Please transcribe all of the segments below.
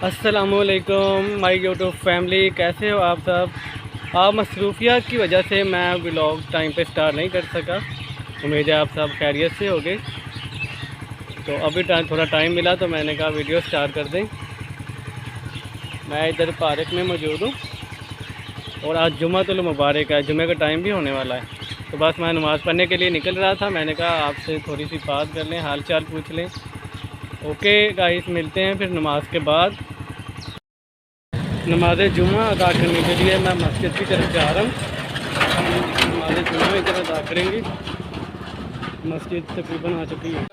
अस्सलामुअलैकुम my YouTube family, कैसे हो आप सब। आप मसरूफियात की वजह से मैं व्लॉग टाइम पे स्टार्ट नहीं कर सका। उम्मीद है आप सब खैरियत से होगे। तो अभी थोड़ा टाइम मिला तो मैंने कहा वीडियो स्टार्ट कर दें। मैं इधर पार्क में मौजूद हूँ और आज जुम्मतुल मुबारक है, जुम्मे का टाइम भी होने वाला है। तो बस मैं नमाज़ पढ़ने के लिए निकल रहा था। मैंने कहा आपसे थोड़ी सी बात कर लें, हाल चाल पूछ लें। ओके गाइस, मिलते हैं फिर नमाज के बाद। नमाज जुम्मा अदा करने के लिए मैं मस्जिद की तरफ जा रहा हूँ। नमाज जुम्मा की तरफ अदा करेंगे। मस्जिद तकरीबन आ चुकी है।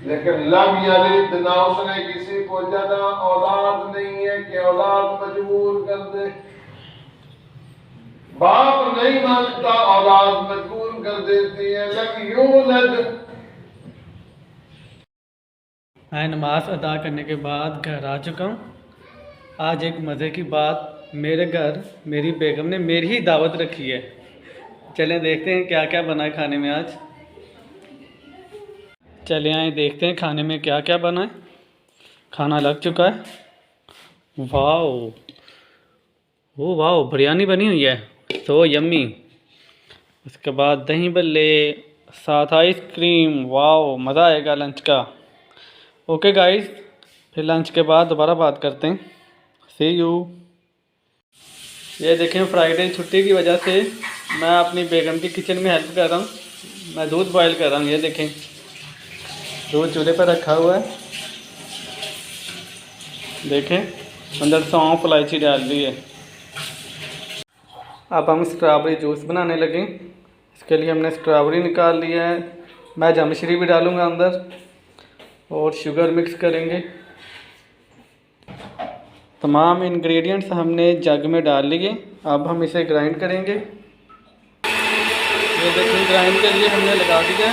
लेकिन लब यलिद, ना उसने किसी को जना, औलाद नहीं है कि औलाद मजबूर कर दे। बाप नहीं मानता, औलाद मजबूर कर देती है। लम यूलद। मैं नमाज अदा करने के बाद घर आ चुका हूँ। आज एक मज़े की बात, मेरे घर मेरी बेगम ने मेरी ही दावत रखी है। चलें देखते हैं क्या क्या बना है खाने में आज। चले आए देखते हैं खाने में क्या क्या बना है। खाना लग चुका है। वाओ, ओ वाओ, बिरयानी बनी हुई है, तो यम्मी। उसके बाद दही बल्ले, साथ आइसक्रीम। वाओ, मज़ा आएगा लंच का। ओके गाइस, फिर लंच के बाद दोबारा बात करते हैं। सी यू। ये देखें, फ्राइडे छुट्टी की वजह से मैं अपनी बेगम की किचन में हेल्प कर रहा हूँ। मैं दूध बॉयल कर रहा हूँ। ये देखें, दूध चूल्हे पर रखा हुआ है। देखें, अंदर सौंफ इलायची डाल दी है। अब हम स्ट्रॉबेरी जूस बनाने लगे। इसके लिए हमने स्ट्रॉबेरी निकाल लिया है। मैं जमशरी भी डालूँगा अंदर और शुगर मिक्स करेंगे। तमाम इंग्रेडिएंट्स हमने जग में डाल लिए। अब हम इसे ग्राइंड करेंगे। ये देखिए, ग्राइंड के लिए हमने लगा दिया।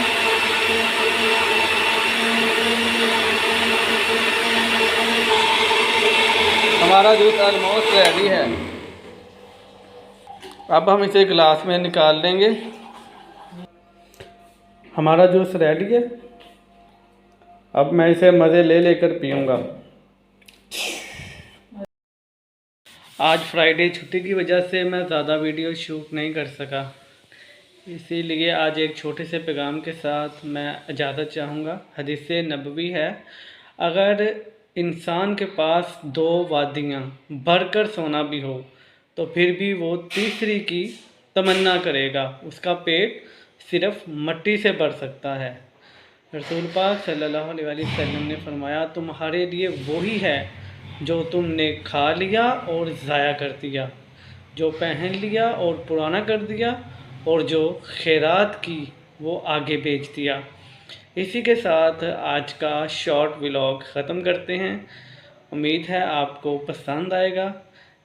हमारा जूस ऑलमोस्ट रेडी है। अब हम इसे गिलास में निकाल लेंगे। हमारा जूस रेडी है। अब मैं इसे मज़े ले लेकर पीऊँगा। आज फ्राइडे छुट्टी की वजह से मैं ज़्यादा वीडियो शूट नहीं कर सका, इसीलिए आज एक छोटे से पैगाम के साथ मैं इजाज़त चाहूँगा। हदीस नबवी है, अगर इंसान के पास दो वादियाँ भरकर सोना भी हो तो फिर भी वो तीसरी की तमन्ना करेगा, उसका पेट सिर्फ मट्टी से भर सकता है। रसूल पाक सल्लल्लाहु अलैहि वसल्लम ने फरमाया, तुम्हारे लिए वही है जो तुमने खा लिया और ज़ाया कर दिया, जो पहन लिया और पुराना कर दिया, और जो खैरात की वो आगे बेच दिया। इसी के साथ आज का शॉर्ट व्लॉग ख़त्म करते हैं। उम्मीद है आपको पसंद आएगा।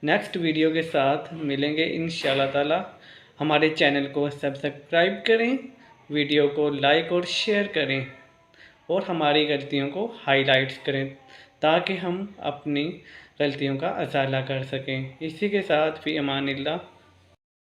नेक्स्ट वीडियो के साथ मिलेंगे इंशाल्लाह ताला। हमारे चैनल को सब्सक्राइब करें, वीडियो को लाइक और शेयर करें और हमारी गलतियों को हाईलाइट्स करें ताकि हम अपनी गलतियों का अज़ाला कर सकें। इसी के साथ फ़ी अमानिल्लाह।